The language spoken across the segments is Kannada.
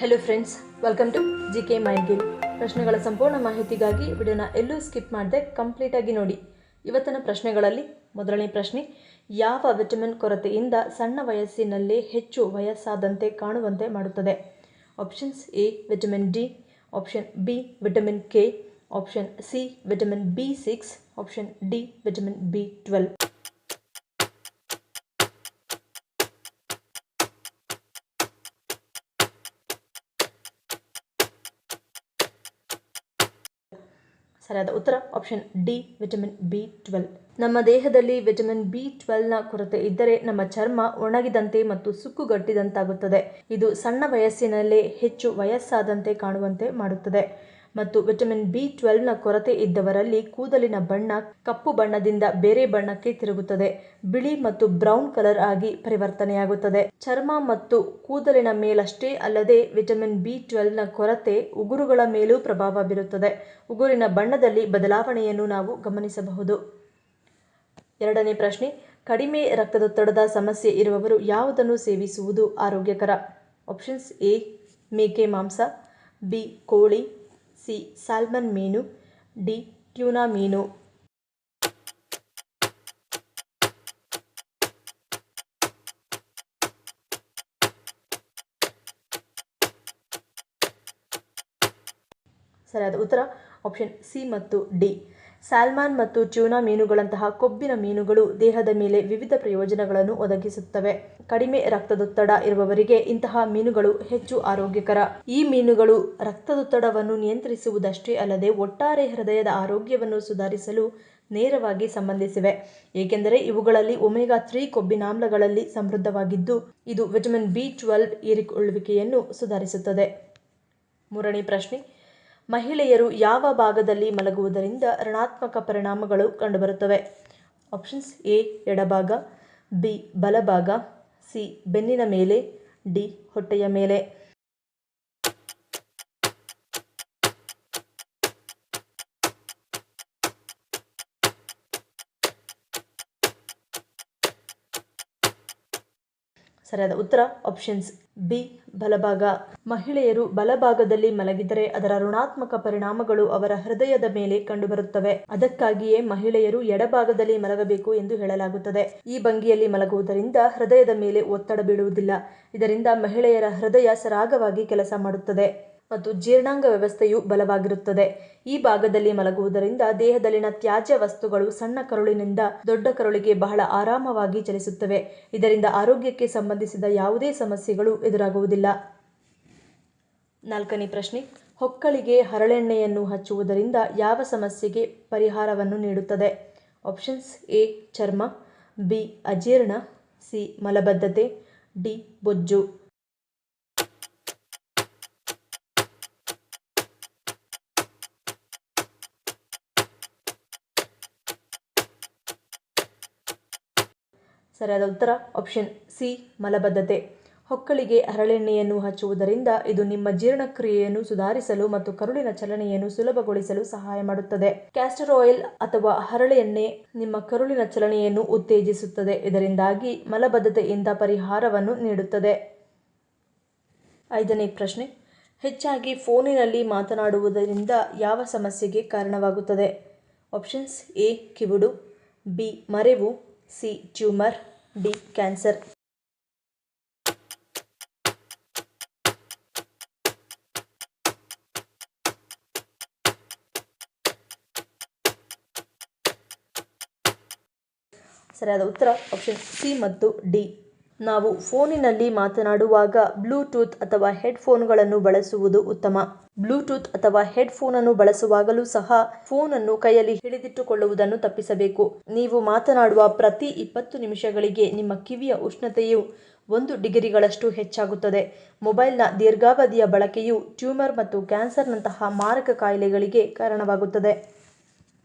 Hello friends, welcome to GK mind game. ಪ್ರಶ್ನೆಗಳ ಸಂಪೂರ್ಣ ಮಾಹಿತಿಗಾಗಿ ವಿಡಿಯೋನ ಎಲ್ಲೂ ಸ್ಕಿಪ್ ಮಾಡದೆ ಕಂಪ್ಲೀಟಾಗಿ ನೋಡಿ. ಇವತ್ತಿನ ಪ್ರಶ್ನೆಗಳಲ್ಲಿ ಮೊದಲನೇ ಪ್ರಶ್ನೆ, ಯಾವ ವಿಟಮಿನ್ ಕೊರತೆಯಿಂದ ಸಣ್ಣ ವಯಸ್ಸಿನಲ್ಲೇ ಹೆಚ್ಚು ವಯಸ್ಸಾದಂತೆ ಕಾಣುವಂತೆ ಮಾಡುತ್ತದೆ? Options: A vitamin D, option B vitamin K, option C vitamin B6, option D vitamin B12. ಸರಿಯಾದ ಉತ್ತರ ಆಪ್ಷನ್ ಡಿ ವಿಟಮಿನ್ B12. ನಮ್ಮ ದೇಹದಲ್ಲಿ ವಿಟಮಿನ್ B12ನ ಕೊರತೆ ಇದ್ದರೆ ನಮ್ಮ ಚರ್ಮ ಒಣಗಿದಂತೆ ಮತ್ತು ಸುಕ್ಕುಗಟ್ಟಿದಂತಾಗುತ್ತದೆ. ಇದು ಸಣ್ಣ ವಯಸ್ಸಿನಲ್ಲೇ ಹೆಚ್ಚು ವಯಸ್ಸಾದಂತೆ ಕಾಣುವಂತೆ ಮಾಡುತ್ತದೆ. ಮತ್ತು ವಿಟಮಿನ್ B12ನ ಕೊರತೆ ಇದ್ದವರಲ್ಲಿ ಕೂದಲಿನ ಬಣ್ಣ ಕಪ್ಪು ಬಣ್ಣದಿಂದ ಬೇರೆ ಬಣ್ಣಕ್ಕೆ ತಿರುಗುತ್ತದೆ, ಬಿಳಿ ಮತ್ತು ಬ್ರೌನ್ ಕಲರ್ ಆಗಿ ಪರಿವರ್ತನೆಯಾಗುತ್ತದೆ. ಚರ್ಮ ಮತ್ತು ಕೂದಲಿನ ಮೇಲಷ್ಟೇ ಅಲ್ಲದೆ ವಿಟಮಿನ್ B12ನ ಕೊರತೆ ಉಗುರುಗಳ ಮೇಲೂ ಪ್ರಭಾವ ಬೀರುತ್ತದೆ. ಉಗುರಿನ ಬಣ್ಣದಲ್ಲಿ ಬದಲಾವಣೆಯನ್ನು ನಾವು ಗಮನಿಸಬಹುದು. ಎರಡನೇ ಪ್ರಶ್ನೆ, ಕಡಿಮೆ ರಕ್ತದೊತ್ತಡದ ಸಮಸ್ಯೆ ಇರುವವರು ಯಾವುದನ್ನು ಸೇವಿಸುವುದು ಆರೋಗ್ಯಕರ? ಆಪ್ಷನ್ಸ್: ಎ ಮೇಕೆ ಮಾಂಸ, ಬಿ ಕೋಳಿ, ಸಿ ಸಾಲ್ಮನ್ ಮೀನು, ಡಿ ಟ್ಯೂನಾ ಮೀನು. ಸರಿಯಾದ ಉತ್ತರ ಆಪ್ಷನ್ ಸಿ ಮತ್ತು ಡಿ. ಸ್ಯಾಲ್ಮನ್ ಮತ್ತು ಟ್ಯೂನಾ ಮೀನುಗಳಂತಹ ಕೊಬ್ಬಿನ ಮೀನುಗಳು ದೇಹದ ಮೇಲೆ ವಿವಿಧ ಪ್ರಯೋಜನಗಳನ್ನು ಒದಗಿಸುತ್ತವೆ. ಕಡಿಮೆ ರಕ್ತದೊತ್ತಡ ಇರುವವರಿಗೆ ಇಂತಹ ಮೀನುಗಳು ಹೆಚ್ಚು ಆರೋಗ್ಯಕರ. ಈ ಮೀನುಗಳು ರಕ್ತದೊತ್ತಡವನ್ನು ನಿಯಂತ್ರಿಸುವುದಷ್ಟೇ ಅಲ್ಲದೆ ಒಟ್ಟಾರೆ ಹೃದಯದ ಆರೋಗ್ಯವನ್ನು ಸುಧಾರಿಸಲು ನೇರವಾಗಿ ಸಂಬಂಧಿಸಿವೆ, ಏಕೆಂದರೆ ಇವುಗಳಲ್ಲಿ ಒಮೆಗಾ 3 ಕೊಬ್ಬಿನಾಮ್ಲಗಳಲ್ಲಿ ಸಮೃದ್ಧವಾಗಿದ್ದು ಇದು ವಿಟಮಿನ್ B12 ಹೀರಿಕೊಳ್ಳುವಿಕೆಯನ್ನು ಸುಧಾರಿಸುತ್ತದೆ. ಮೂರನೇ ಪ್ರಶ್ನೆ, ಮಹಿಳೆಯರು ಯಾವ ಭಾಗದಲ್ಲಿ ಮಲಗುವುದರಿಂದ ಋಣಾತ್ಮಕ ಪರಿಣಾಮಗಳು ಕಂಡುಬರುತ್ತವೆ? ಆಪ್ಷನ್ಸ್: ಎ ಎಡಭಾಗ, ಬಿ ಬಲಭಾಗ, ಸಿ ಬೆನ್ನಿನ ಮೇಲೆ, ಡಿ ಹೊಟ್ಟೆಯ ಮೇಲೆ. ಸರಿಯಾದ ಉತ್ತರ ಆಪ್ಷನ್ಸ್ ಬಿ ಬಲಭಾಗ. ಮಹಿಳೆಯರು ಬಲಭಾಗದಲ್ಲಿ ಮಲಗಿದರೆ ಅದರ ಋಣಾತ್ಮಕ ಪರಿಣಾಮಗಳು ಅವರ ಹೃದಯದ ಮೇಲೆ ಕಂಡುಬರುತ್ತವೆ. ಅದಕ್ಕಾಗಿಯೇ ಮಹಿಳೆಯರು ಎಡಭಾಗದಲ್ಲಿ ಮಲಗಬೇಕು ಎಂದು ಹೇಳಲಾಗುತ್ತದೆ. ಈ ಭಂಗಿಯಲ್ಲಿ ಮಲಗುವುದರಿಂದ ಹೃದಯದ ಮೇಲೆ ಒತ್ತಡ ಬೀಳುವುದಿಲ್ಲ. ಇದರಿಂದ ಮಹಿಳೆಯರ ಹೃದಯ ಸರಾಗವಾಗಿ ಕೆಲಸ ಮಾಡುತ್ತದೆ ಮತ್ತು ಜೀರ್ಣಾಂಗ ವ್ಯವಸ್ಥೆಯು ಬಲವಾಗಿರುತ್ತದೆ. ಈ ಭಾಗದಲ್ಲಿ ಮಲಗುವುದರಿಂದ ದೇಹದಲ್ಲಿನ ತ್ಯಾಜ್ಯ ವಸ್ತುಗಳು ಸಣ್ಣ ಕರುಳಿನಿಂದ ದೊಡ್ಡ ಕರುಳಿಗೆ ಬಹಳ ಆರಾಮವಾಗಿ ಚಲಿಸುತ್ತವೆ. ಇದರಿಂದ ಆರೋಗ್ಯಕ್ಕೆ ಸಂಬಂಧಿಸಿದ ಯಾವುದೇ ಸಮಸ್ಯೆಗಳು ಎದುರಾಗುವುದಿಲ್ಲ. ನಾಲ್ಕನೇ ಪ್ರಶ್ನೆ, ಹೊಕ್ಕಳಿಗೆ ಹರಳೆಣ್ಣೆಯನ್ನು ಹಚ್ಚುವುದರಿಂದ ಯಾವ ಸಮಸ್ಯೆಗೆ ಪರಿಹಾರವನ್ನು ನೀಡುತ್ತದೆ? ಆಪ್ಷನ್ಸ್: ಎ ಚರ್ಮ, ಬಿ ಅಜೀರ್ಣ, ಸಿ ಮಲಬದ್ಧತೆ, ಡಿ ಬೊಜ್ಜು. ಸರಿಯಾದ ಉತ್ತರ ಆಪ್ಷನ್ ಸಿ ಮಲಬದ್ಧತೆ. ಹೊಕ್ಕಳಿಗೆ ಹರಳೆಣ್ಣೆಯನ್ನು ಹಚ್ಚುವುದರಿಂದ ಇದು ನಿಮ್ಮ ಜೀರ್ಣಕ್ರಿಯೆಯನ್ನು ಸುಧಾರಿಸಲು ಮತ್ತು ಕರುಳಿನ ಚಲನೆಯನ್ನು ಸುಲಭಗೊಳಿಸಲು ಸಹಾಯ ಮಾಡುತ್ತದೆ. ಕ್ಯಾಸ್ಟರ್ ಆಯಿಲ್ ಅಥವಾ ಹರಳೆಣ್ಣೆ ನಿಮ್ಮ ಕರುಳಿನ ಚಲನೆಯನ್ನು ಉತ್ತೇಜಿಸುತ್ತದೆ. ಇದರಿಂದಾಗಿ ಮಲಬದ್ಧತೆಯಿಂದ ಪರಿಹಾರವನ್ನು ನೀಡುತ್ತದೆ. ಐದನೇ ಪ್ರಶ್ನೆ, ಹೆಚ್ಚಾಗಿ ಫೋನಿನಲ್ಲಿ ಮಾತನಾಡುವುದರಿಂದ ಯಾವ ಸಮಸ್ಯೆಗೆ ಕಾರಣವಾಗುತ್ತದೆ? ಆಪ್ಷನ್ಸ್: ಎ ಕಿವುಡು, ಬಿ ಮರೆವು, ಸಿ ಟ್ಯೂಮರ್, ಡಿ ಕ್ಯಾನ್ಸರ್. ಸರಿಯಾದ ಉತ್ತರ ಆಪ್ಷನ್ ಸಿ ಮತ್ತು ಡಿ. ನಾವು ಫೋನಿನಲ್ಲಿ ಮಾತನಾಡುವಾಗ ಬ್ಲೂಟೂತ್ ಅಥವಾ ಹೆಡ್ಫೋನ್ಗಳನ್ನು ಬಳಸುವುದು ಉತ್ತಮ. ಬ್ಲೂಟೂತ್ ಅಥವಾ ಹೆಡ್ಫೋನನ್ನು ಬಳಸುವಾಗಲೂ ಸಹ ಫೋನನ್ನು ಕೈಯಲ್ಲಿ ಹಿಡಿದಿಟ್ಟುಕೊಳ್ಳುವುದನ್ನು ತಪ್ಪಿಸಬೇಕು. ನೀವು ಮಾತನಾಡುವ ಪ್ರತಿ 20 ನಿಮಿಷಗಳಿಗೆ ನಿಮ್ಮ ಕಿವಿಯ ಉಷ್ಣತೆಯು 1 ಡಿಗ್ರಿಗಳಷ್ಟು ಹೆಚ್ಚಾಗುತ್ತದೆ. ಮೊಬೈಲ್ನ ದೀರ್ಘಾವಧಿಯ ಬಳಕೆಯು ಟ್ಯೂಮರ್ ಮತ್ತು ಕ್ಯಾನ್ಸರ್ನಂತಹ ಮಾರಕ ಕಾಯಿಲೆಗಳಿಗೆ ಕಾರಣವಾಗುತ್ತದೆ.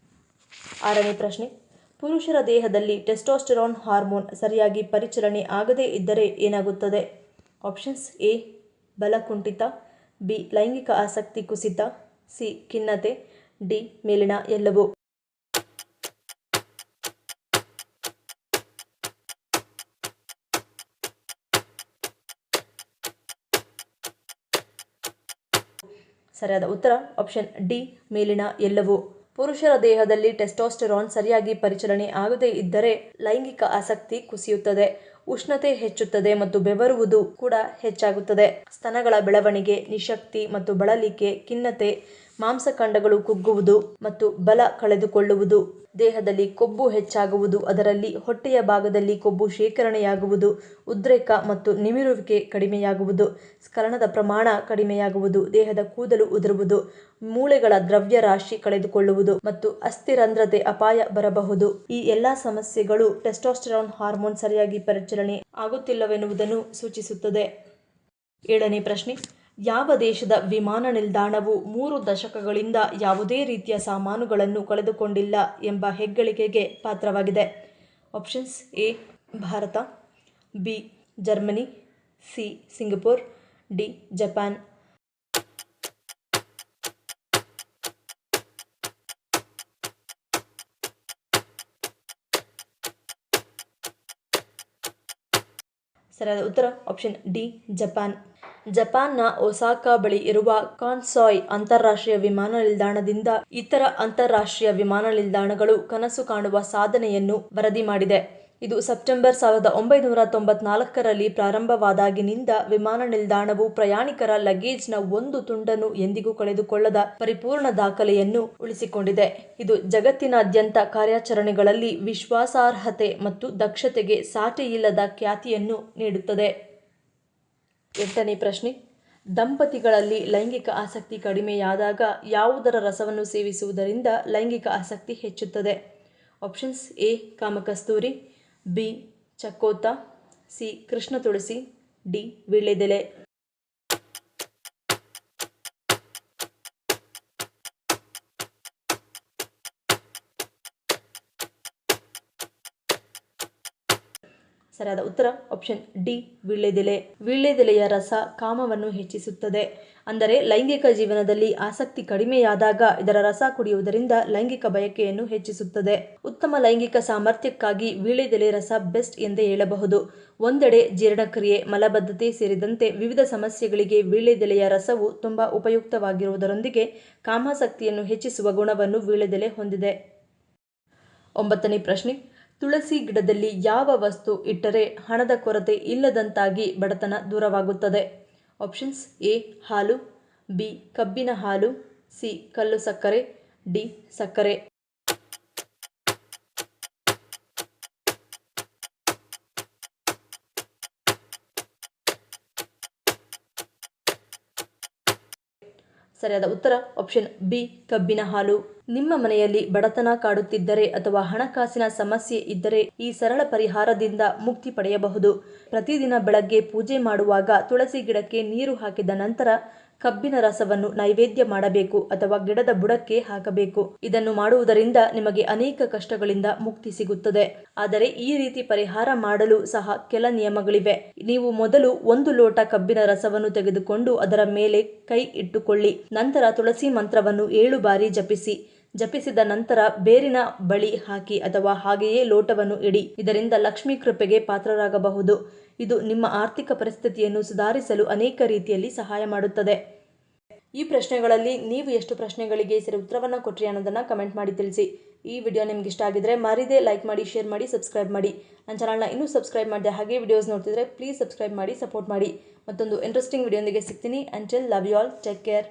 ಆರನೇ ಪ್ರಶ್ನೆ, ಪುರುಷರ ದೇಹದಲ್ಲಿ ಟೆಸ್ಟೋಸ್ಟೆರಾನ್ ಹಾರ್ಮೋನ್ ಸರಿಯಾಗಿ ಪರಿಚಲನೆ ಆಗದೇ ಇದ್ದರೆ ಏನಾಗುತ್ತದೆ? ಆಪ್ಷನ್ಸ್: ಎ ಬಲ ಕುಂಠಿತ, ಬಿ ಲೈಂಗಿಕ ಆಸಕ್ತಿ ಕುಸಿತ, ಸಿ ಖಿನ್ನತೆ, ಡಿ ಮೇಲಿನ ಎಲ್ಲವೂ. ಸರಿಯಾದ ಉತ್ತರ ಆಪ್ಷನ್ ಡಿ ಮೇಲಿನ ಎಲ್ಲವೂ. ಪುರುಷರ ದೇಹದಲ್ಲಿ ಟೆಸ್ಟೋಸ್ಟೆರಾನ್ ಸರಿಯಾಗಿ ಪರಿಚಲನೆ ಆಗದೇ ಇದ್ದರೆ ಲೈಂಗಿಕ ಆಸಕ್ತಿ ಕುಸಿಯುತ್ತದೆ, ಉಷ್ಣತೆ ಹೆಚ್ಚುತ್ತದೆ ಮತ್ತು ಬೆವರುವುದು ಕೂಡ ಹೆಚ್ಚಾಗುತ್ತದೆ. ಸ್ತನಗಳ ಬೆಳವಣಿಗೆ, ನಿಶಕ್ತಿ ಮತ್ತು ಬಳಲಿಕೆ, ಖಿನ್ನತೆ, ಮಾಂಸಖಂಡಗಳು ಕುಗ್ಗುವುದು ಮತ್ತು ಬಲ ಕಳೆದುಕೊಳ್ಳುವುದು, ದೇಹದಲ್ಲಿ ಕೊಬ್ಬು ಹೆಚ್ಚಾಗುವುದು, ಅದರಲ್ಲಿ ಹೊಟ್ಟೆಯ ಭಾಗದಲ್ಲಿ ಕೊಬ್ಬು ಶೇಖರಣೆಯಾಗುವುದು, ಉದ್ರೇಕ ಮತ್ತು ನಿಮಿರುವಿಕೆ ಕಡಿಮೆಯಾಗುವುದು, ಸ್ಖಲನದ ಪ್ರಮಾಣ ಕಡಿಮೆಯಾಗುವುದು, ದೇಹದ ಕೂದಲು ಉದುರುವುದು, ಮೂಳೆಗಳ ದ್ರವ್ಯರಾಶಿ ಕಳೆದುಕೊಳ್ಳುವುದು ಮತ್ತು ಅಸ್ಥಿರಂಧ್ರತೆ ಅಪಾಯ ಬರಬಹುದು. ಈ ಎಲ್ಲಾ ಸಮಸ್ಯೆಗಳು ಟೆಸ್ಟೋಸ್ಟೆರಾನ್ ಹಾರ್ಮೋನ್ ಸರಿಯಾಗಿ ಪರಿಚಲನೆ ಆಗುತ್ತಿಲ್ಲವೆನ್ನುವುದನ್ನು ಸೂಚಿಸುತ್ತದೆ. 7ನೇ ಪ್ರಶ್ನೆ. ಯಾವ ದೇಶದ ವಿಮಾನ ನಿಲ್ದಾಣವು 3 ದಶಕಗಳಿಂದ ಯಾವುದೇ ರೀತಿಯ ಸಾಮಾನುಗಳನ್ನು ಕಳೆದುಕೊಂಡಿಲ್ಲ ಎಂಬ ಹೆಗ್ಗಳಿಕೆಗೆ ಪಾತ್ರವಾಗಿದೆ? Options A Bharat, B Germany, C Singapore, D Japan. ಸರಿಯಾದ ಉತ್ತರ ಆಪ್ಷನ್ ಡಿ ಜಪಾನ್. ಜಪಾನ್ನ ಒಸಾಕಾ ಬಳಿ ಇರುವ ಕಾನ್ಸಾಯ್ ಅಂತಾರಾಷ್ಟ್ರೀಯ ವಿಮಾನ ನಿಲ್ದಾಣದಿಂದ ಇತರ ಅಂತಾರಾಷ್ಟ್ರೀಯ ವಿಮಾನ ನಿಲ್ದಾಣಗಳು ಕನಸು ಕಾಣುವ ಸಾಧನೆಯನ್ನು ವರದಿ ಮಾಡಿದೆ. ಇದು ಸೆಪ್ಟೆಂಬರ್ 1994ರಲ್ಲಿ ಪ್ರಾರಂಭವಾದಾಗಿನಿಂದ ವಿಮಾನ ನಿಲ್ದಾಣವು ಪ್ರಯಾಣಿಕರ ಲಗೇಜ್ನ ಒಂದು ತುಂಡನ್ನು ಎಂದಿಗೂ ಕಳೆದುಕೊಳ್ಳದ ಪರಿಪೂರ್ಣ ದಾಖಲೆಯನ್ನು ಉಳಿಸಿಕೊಂಡಿದೆ. ಇದು ಜಗತ್ತಿನಾದ್ಯಂತ ಕಾರ್ಯಾಚರಣೆಗಳಲ್ಲಿ ವಿಶ್ವಾಸಾರ್ಹತೆ ಮತ್ತು ದಕ್ಷತೆಗೆ ಸಾಟಿಯಿಲ್ಲದ ಖ್ಯಾತಿಯನ್ನು ನೀಡುತ್ತದೆ. 8ನೇ ಪ್ರಶ್ನೆ. ದಂಪತಿಗಳಲ್ಲಿ ಲೈಂಗಿಕ ಆಸಕ್ತಿ ಕಡಿಮೆಯಾದಾಗ ಯಾವುದರ ರಸವನ್ನು ಸೇವಿಸುವುದರಿಂದ ಲೈಂಗಿಕ ಆಸಕ್ತಿ ಹೆಚ್ಚುತ್ತದೆ? ಆಪ್ಷನ್ಸ್ ಎ ಕಾಮಕಸ್ತೂರಿ, ಬಿ ಚಕ್ಕೋತ, ಸಿ ಕೃಷ್ಣ ತುಳಸಿ, ಡಿ ವೀಳ್ಯದೆಲೆ. ಸರಿಯಾದ ಉತ್ತರ ಆಪ್ಷನ್ ಡಿ ವೀಳ್ಯದೆಲೆ. ವೀಳ್ಯದೆಲೆಯ ರಸ ಕಾಮವನ್ನು ಹೆಚ್ಚಿಸುತ್ತದೆ. ಅಂದರೆ ಲೈಂಗಿಕ ಜೀವನದಲ್ಲಿ ಆಸಕ್ತಿ ಕಡಿಮೆಯಾದಾಗ ಇದರ ರಸ ಕುಡಿಯುವುದರಿಂದ ಲೈಂಗಿಕ ಬಯಕೆಯನ್ನು ಹೆಚ್ಚಿಸುತ್ತದೆ. ಉತ್ತಮ ಲೈಂಗಿಕ ಸಾಮರ್ಥ್ಯಕ್ಕಾಗಿ ವೀಳ್ಯದೆಲೆ ರಸ ಬೆಸ್ಟ್ ಎಂದೇ ಹೇಳಬಹುದು. ಒಂದೆಡೆ ಜೀರ್ಣಕ್ರಿಯೆ, ಮಲಬದ್ಧತೆ ಸೇರಿದಂತೆ ವಿವಿಧ ಸಮಸ್ಯೆಗಳಿಗೆ ವೀಳ್ಯದೆಲೆಯ ರಸವು ತುಂಬಾ ಉಪಯುಕ್ತವಾಗಿರುವುದರೊಂದಿಗೆ ಕಾಮಾಸಕ್ತಿಯನ್ನು ಹೆಚ್ಚಿಸುವ ಗುಣವನ್ನು ವೀಳ್ಯದೆಲೆ ಹೊಂದಿದೆ. 9ನೇ ಪ್ರಶ್ನೆ. ತುಳಸಿ ಗಿಡದಲ್ಲಿ ಯಾವ ವಸ್ತು ಇಟ್ಟರೆ ಹಣದ ಕೊರತೆ ಇಲ್ಲದಂತಾಗಿ ಬಡತನ ದೂರವಾಗುತ್ತದೆ? ಆಪ್ಷನ್ಸ್ ಎ ಹಾಲು, ಬಿ ಕಬ್ಬಿನ ಹಾಲು, ಸಿ ಕಲ್ಲು ಸಕ್ಕರೆ, ಡಿ ಸಕ್ಕರೆ. ಸರಿಯಾದ ಉತ್ತರ ಆಪ್ಷನ್ ಬಿ ಕಬ್ಬಿನ ಹಾಲು. ನಿಮ್ಮ ಮನೆಯಲ್ಲಿ ಬಡತನ ಕಾಡುತ್ತಿದ್ದರೆ ಅಥವಾ ಹಣಕಾಸಿನ ಸಮಸ್ಯೆ ಇದ್ದರೆ ಈ ಸರಳ ಪರಿಹಾರದಿಂದ ಮುಕ್ತಿ ಪಡೆಯಬಹುದು. ಪ್ರತಿದಿನ ಬೆಳಗ್ಗೆ ಪೂಜೆ ಮಾಡುವಾಗ ತುಳಸಿ ಗಿಡಕ್ಕೆ ನೀರು ಹಾಕಿದ ನಂತರ ಕಬ್ಬಿನ ರಸವನ್ನು ನೈವೇದ್ಯ ಮಾಡಬೇಕು ಅಥವಾ ಗಿಡದ ಬುಡಕ್ಕೆ ಹಾಕಬೇಕು. ಇದನ್ನು ಮಾಡುವುದರಿಂದ ನಿಮಗೆ ಅನೇಕ ಕಷ್ಟಗಳಿಂದ ಮುಕ್ತಿ ಸಿಗುತ್ತದೆ. ಆದರೆ ಈ ರೀತಿ ಪರಿಹಾರ ಮಾಡಲು ಸಹ ಕೆಲ ನಿಯಮಗಳಿವೆ. ನೀವು ಮೊದಲು 1 ಲೋಟ ಕಬ್ಬಿನ ರಸವನ್ನು ತೆಗೆದುಕೊಂಡು ಅದರ ಮೇಲೆ ಕೈ ಇಟ್ಟುಕೊಳ್ಳಿ. ನಂತರ ತುಳಸಿ ಮಂತ್ರವನ್ನು 7 ಬಾರಿ ಜಪಿಸಿ. ಜಪಿಸಿದ ನಂತರ ಬೇರಿನ ಬಳಿ ಹಾಕಿ ಅಥವಾ ಹಾಗೆಯೇ ಲೋಟವನ್ನು ಇಡಿ. ಇದರಿಂದ ಲಕ್ಷ್ಮೀ ಕೃಪೆಗೆ ಪಾತ್ರರಾಗಬಹುದು. ಇದು ನಿಮ್ಮ ಆರ್ಥಿಕ ಪರಿಸ್ಥಿತಿಯನ್ನು ಸುಧಾರಿಸಲು ಅನೇಕ ರೀತಿಯಲ್ಲಿ ಸಹಾಯ ಮಾಡುತ್ತದೆ. ಈ ಪ್ರಶ್ನೆಗಳಲ್ಲಿ ನೀವು ಎಷ್ಟು ಪ್ರಶ್ನೆಗಳಿಗೆ ಸರಿ ಉತ್ತರವನ್ನು ಕೊಟ್ರಿ ಅನ್ನೋದನ್ನು ಕಮೆಂಟ್ ಮಾಡಿ ತಿಳಿಸಿ. ಈ ವಿಡಿಯೋ ನಿಮ್ಗೆ ಇಷ್ಟ ಆಗಿದ್ರೆ ಮರಿದೇ ಲೈಕ್ ಮಾಡಿ, ಶೇರ್ ಮಾಡಿ, ಸಬ್ಸ್ಕ್ರೈಬ್ ಮಾಡಿ. ನನ್ನ ಚಾನಲ್ನ ಇನ್ನೂ ಸಬ್ಸ್ಕ್ರೈಬ್ ಮಾಡಿದೆ ಹಾಗೆ ವಿಡಿಯೋಸ್ ನೋಡ್ತಿದ್ರೆ ಪ್ಲೀಸ್ ಸಬ್ಸ್ಕ್ರೈಬ್ ಮಾಡಿ, ಸಪೋರ್ಟ್ ಮಾಡಿ. ಮತ್ತೊಂದು ಇಂಟ್ರೆಸ್ಟಿಂಗ್ ವಿಡಿಯೋಂದಿಗೆ ಸಿಗ್ತೀನಿ. Until love you all, take care.